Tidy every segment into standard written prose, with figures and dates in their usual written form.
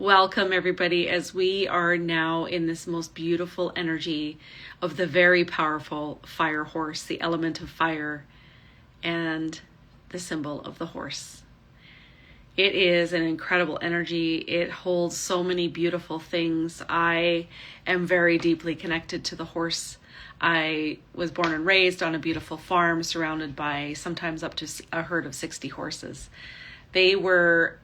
Welcome, everybody, as we are now in this most beautiful energy of the very powerful fire horse, the element of fire, and the symbol of the horse. It is an incredible energy. It holds so many beautiful things. I am very deeply connected to the horse. I was born and raised on a beautiful farm surrounded by sometimes up to a herd of 60 horses. They were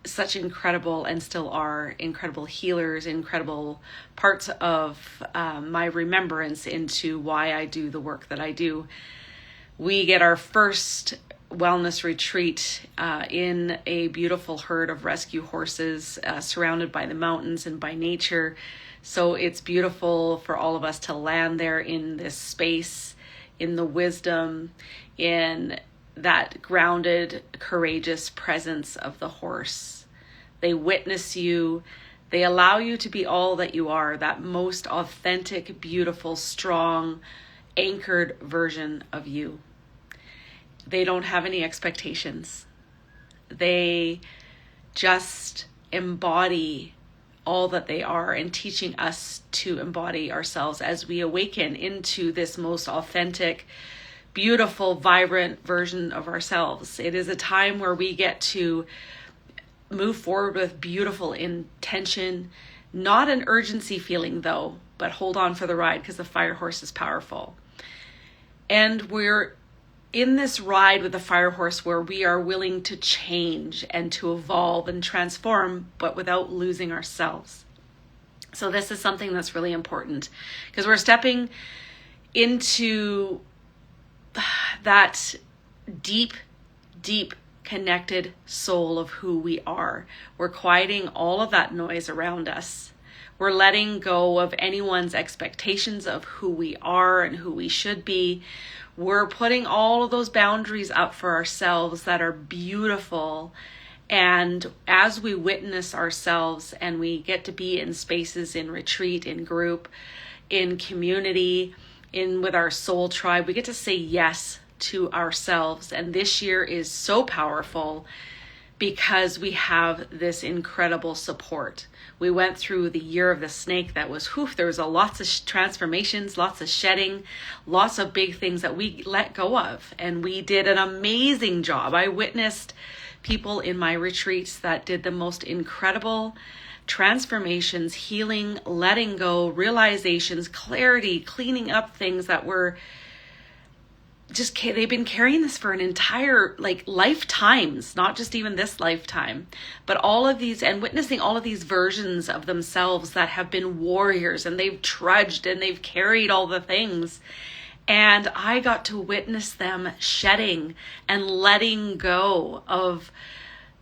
such incredible, and still are, incredible healers, incredible parts of my remembrance into why I do the work that I do. We get our first wellness retreat in a beautiful herd of rescue horses surrounded by the mountains and by nature. So it's beautiful for all of us to land there in this space, in the wisdom, in that grounded, courageous presence of the horse. They witness you. They allow you to be all that you are, that most authentic, beautiful, strong, anchored version of you. They don't have any expectations. They just embody all that they are, and teaching us to embody ourselves as we awaken into this most authentic, beautiful, vibrant version of ourselves. It is a time where we get to move forward with beautiful intention, not an urgency feeling though, but hold on for the ride because the fire horse is powerful. And we're in this ride with the fire horse where we are willing to change and to evolve and transform, but without losing ourselves. So this is something that's really important because we're stepping into that deep connected soul of who we are. We're quieting all of that noise around us. We're letting go of anyone's expectations of who we are and who we should be. We're putting all of those boundaries up for ourselves that are beautiful. And as we witness ourselves and we get to be in spaces, in retreat, in group, in community, with our soul tribe, we get to say yes to ourselves. And this year is so powerful because we have this incredible support. We went through the year of the snake that was, there was lots of transformations, lots of shedding, lots of big things that we let go of. And we did an amazing job. I witnessed people in my retreats that did the most incredible transformations, healing, letting go, realizations, clarity, cleaning up things that were just, they've been carrying this for an entire lifetimes, not just even this lifetime, but all of these, and witnessing all of these versions of themselves that have been warriors, and they've trudged and they've carried all the things. And I got to witness them shedding and letting go of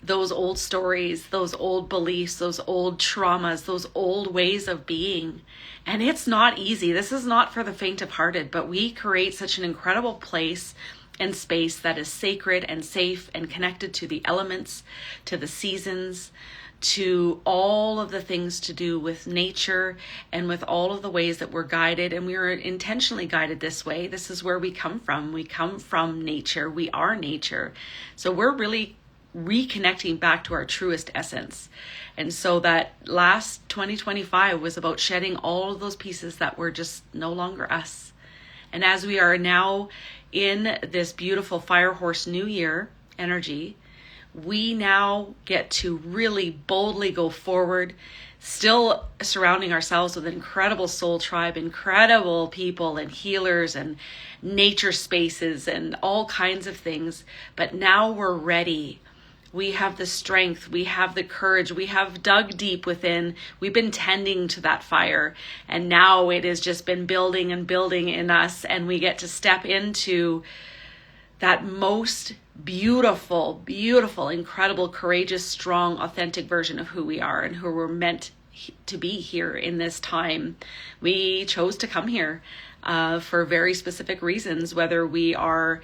those old stories, those old beliefs, those old traumas, those old ways of being. And it's not easy. This is not for the faint of hearted, but we create such an incredible place and space that is sacred and safe and connected to the elements, to the seasons, to all of the things to do with nature, and with all of the ways that we're guided. And we are intentionally guided this way. This is where we come from. We come from nature. We are nature. So we're really reconnecting back to our truest essence. And so that last 2025 was about shedding all of those pieces that were just no longer us. And as we are now in this beautiful fire horse new year energy, we now get to really boldly go forward, still surrounding ourselves with an incredible soul tribe, incredible people and healers and nature spaces and all kinds of things. But now we're ready. We have the strength, we have the courage, we have dug deep within, we've been tending to that fire, and now it has just been building and building in us, and we get to step into that most beautiful, incredible, courageous, strong, authentic version of who we are and who we're meant to be here in this time. We chose to come here for very specific reasons, whether we are,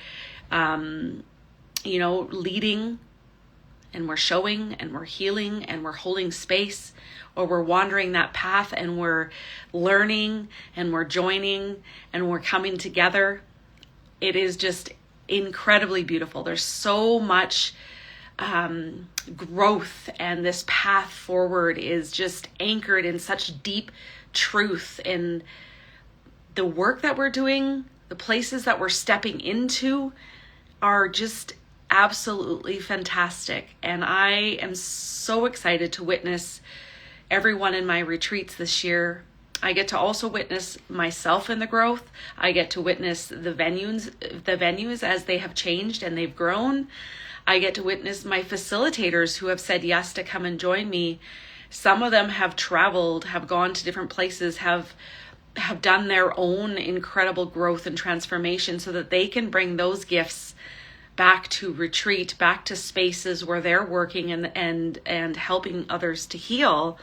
leading, and we're showing, and we're healing, and we're holding space, or we're wandering that path and we're learning and we're joining and we're coming together. It is just incredibly beautiful. There's so much growth and this path forward is just anchored in such deep truth. And the work that we're doing, the places that we're stepping into are just absolutely fantastic. And I am so excited to witness everyone in my retreats this year. I get to also witness myself in the growth. I get to witness the venues as they have changed and they've grown. I get to witness my facilitators who have said yes to come and join me. Some of them have traveled, have gone to different places, have done their own incredible growth and transformation so that they can bring those gifts back to retreat, back to spaces where they're working and helping others to heal.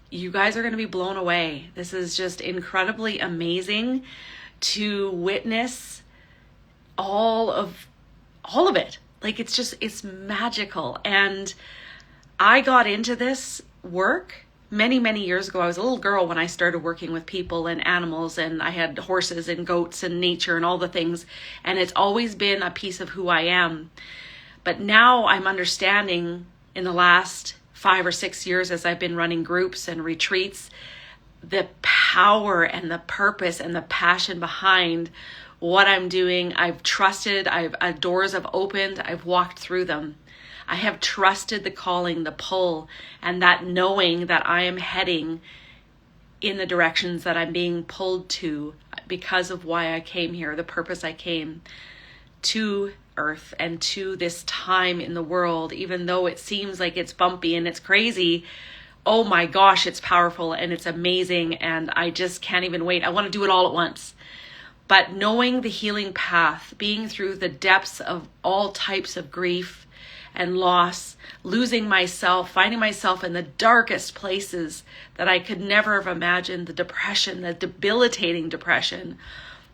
You guys are going to be blown away. This is just incredibly amazing to witness all of it. Like, it's magical. And I got into this work many, many years ago. I was a little girl when I started working with people and animals, and I had horses and goats and nature and all the things. And it's always been a piece of who I am. But now I'm understanding in the last 5 or 6 years as I've been running groups and retreats, the power and the purpose and the passion behind what I'm doing. I've trusted, doors have opened, I've walked through them. I have trusted the calling, the pull, and that knowing that I am heading in the directions that I'm being pulled to because of why I came here, the purpose I came to Earth and to this time in the world. Even though it seems like it's bumpy and it's crazy, oh my gosh, it's powerful and it's amazing, and I just can't even wait. I want to do it all at once. But knowing the healing path, being through the depths of all types of grief and loss, losing myself, finding myself in the darkest places that I could never have imagined, the depression, the debilitating depression,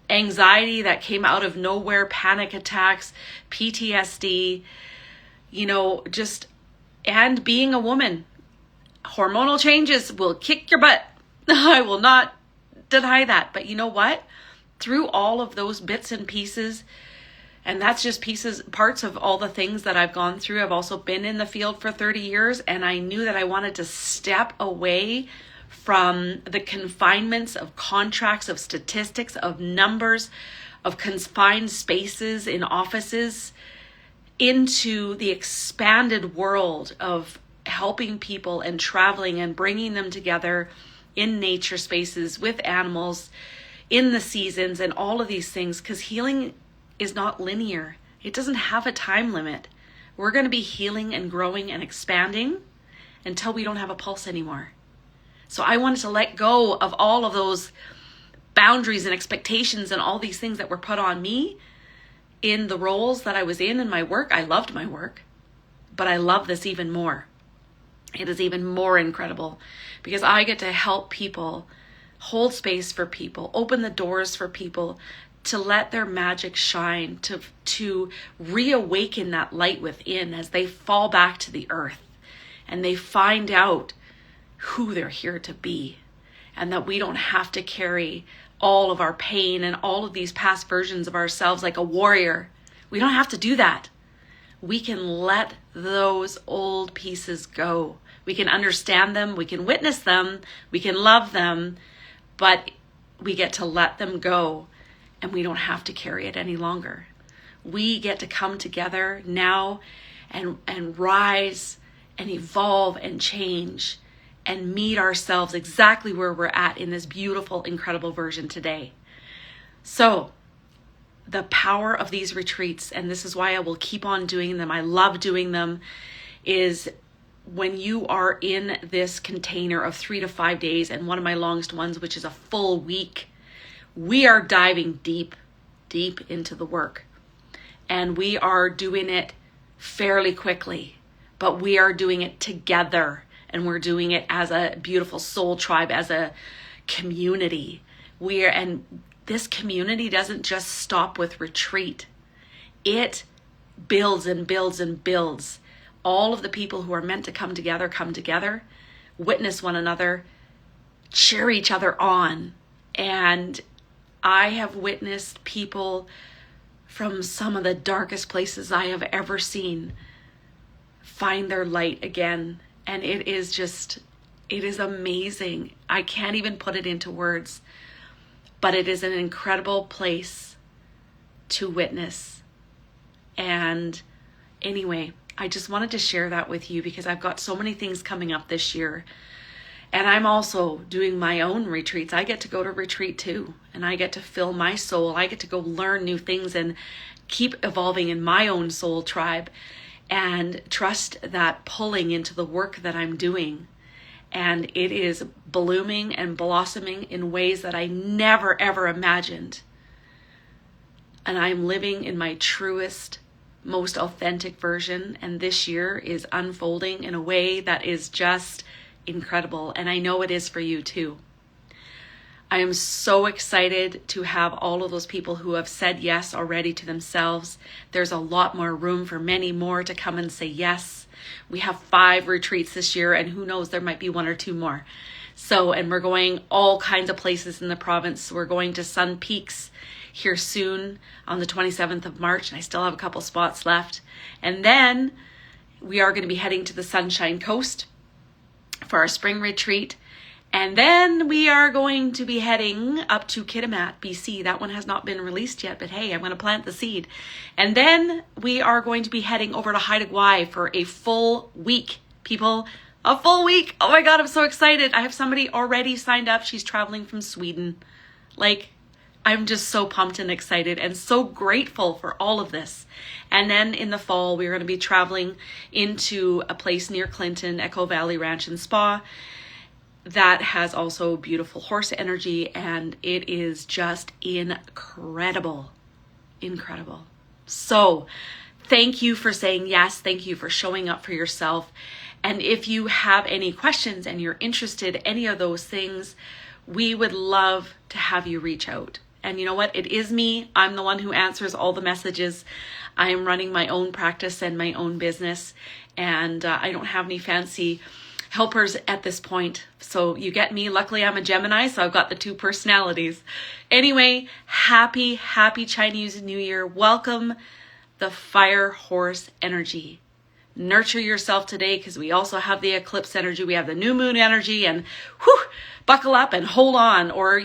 anxiety that came out of nowhere, panic attacks, PTSD, and being a woman. Hormonal changes will kick your butt. I will not deny that. But you know what? Through all of those bits and pieces, and that's just parts of all the things that I've gone through. I've also been in the field for 30 years, and I knew that I wanted to step away from the confinements of contracts, of statistics, of numbers, of confined spaces in offices, into the expanded world of helping people and traveling and bringing them together in nature spaces with animals, in the seasons and all of these things, because healing is not linear. It doesn't have a time limit. We're going to be healing and growing and expanding until we don't have a pulse anymore. So I wanted to let go of all of those boundaries and expectations and all these things that were put on me in the roles that I was in my work. I loved my work, but I love this even more. It is even more incredible because I get to help people, hold space for people, open the doors for people to let their magic shine, to reawaken that light within as they fall back to the earth and they find out who they're here to be, and that we don't have to carry all of our pain and all of these past versions of ourselves like a warrior. We don't have to do that. We can let those old pieces go. We can understand them, we can witness them, we can love them, but we get to let them go, and we don't have to carry it any longer. We get to come together now and rise and evolve and change and meet ourselves exactly where we're at in this beautiful, incredible version today. So the power of these retreats, and this is why I will keep on doing them, I love doing them, is when you are in this container of 3 to 5 days, and one of my longest ones, which is a full week, we are diving deep, deep into the work. And we are doing it fairly quickly, but we are doing it together. And we're doing it as a beautiful soul tribe, as a community. And this community doesn't just stop with retreat. It builds and builds and builds. All of the people who are meant to come together, witness one another, cheer each other on. And I have witnessed people from some of the darkest places I have ever seen find their light again. And it is amazing. I can't even put it into words, but it is an incredible place to witness. And anyway, I just wanted to share that with you because I've got so many things coming up this year. And I'm also doing my own retreats. I get to go to retreat too, and I get to fill my soul. I get to go learn new things and keep evolving in my own soul tribe and trust that pulling into the work that I'm doing. And it is blooming and blossoming in ways that I never, ever imagined. And I'm living in my truest, most authentic version. And this year is unfolding in a way that is just incredible. And I know it is for you too. I am so excited to have all of those people who have said yes already to themselves. There's a lot more room for many more to come and say yes. We have 5 retreats this year, and who knows, there might be 1 or 2 more. So, and we're going all kinds of places in the province. We're going to Sun Peaks here soon on the 27th of March, and I still have a couple spots left. And then we are going to be heading to the Sunshine Coast for our spring retreat. And then we are going to be heading up to Kitimat, BC. That one has not been released yet, but hey, I'm going to plant the seed. And then we are going to be heading over to Haida Gwaii for a full week, people. A full week. Oh my God, I'm so excited. I have somebody already signed up. She's traveling from Sweden. Like, I'm just so pumped and excited and so grateful for all of this. And then in the fall, we're going to be traveling into a place near Clinton, Echo Valley Ranch and Spa, that has also beautiful horse energy, and it is just incredible. Incredible. So thank you for saying yes. Thank you for showing up for yourself. And if you have any questions and you're interested in any of those things, we would love to have you reach out. And you know what? It is me. I'm the one who answers all the messages. I am running my own practice and my own business, and I don't have any fancy helpers at this point. So you get me. Luckily, I'm a Gemini, so I've got the 2 personalities. Anyway, happy Chinese New Year. Welcome the fire horse energy. Nurture yourself today, because we also have the eclipse energy. We have the new moon energy, and buckle up and hold on, or,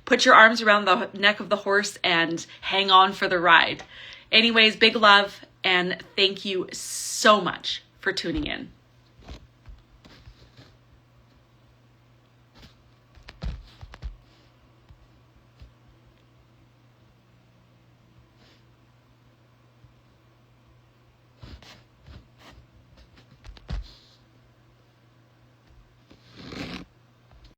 put your arms around the neck of the horse and hang on for the ride. Anyways, big love, and thank you so much for tuning in.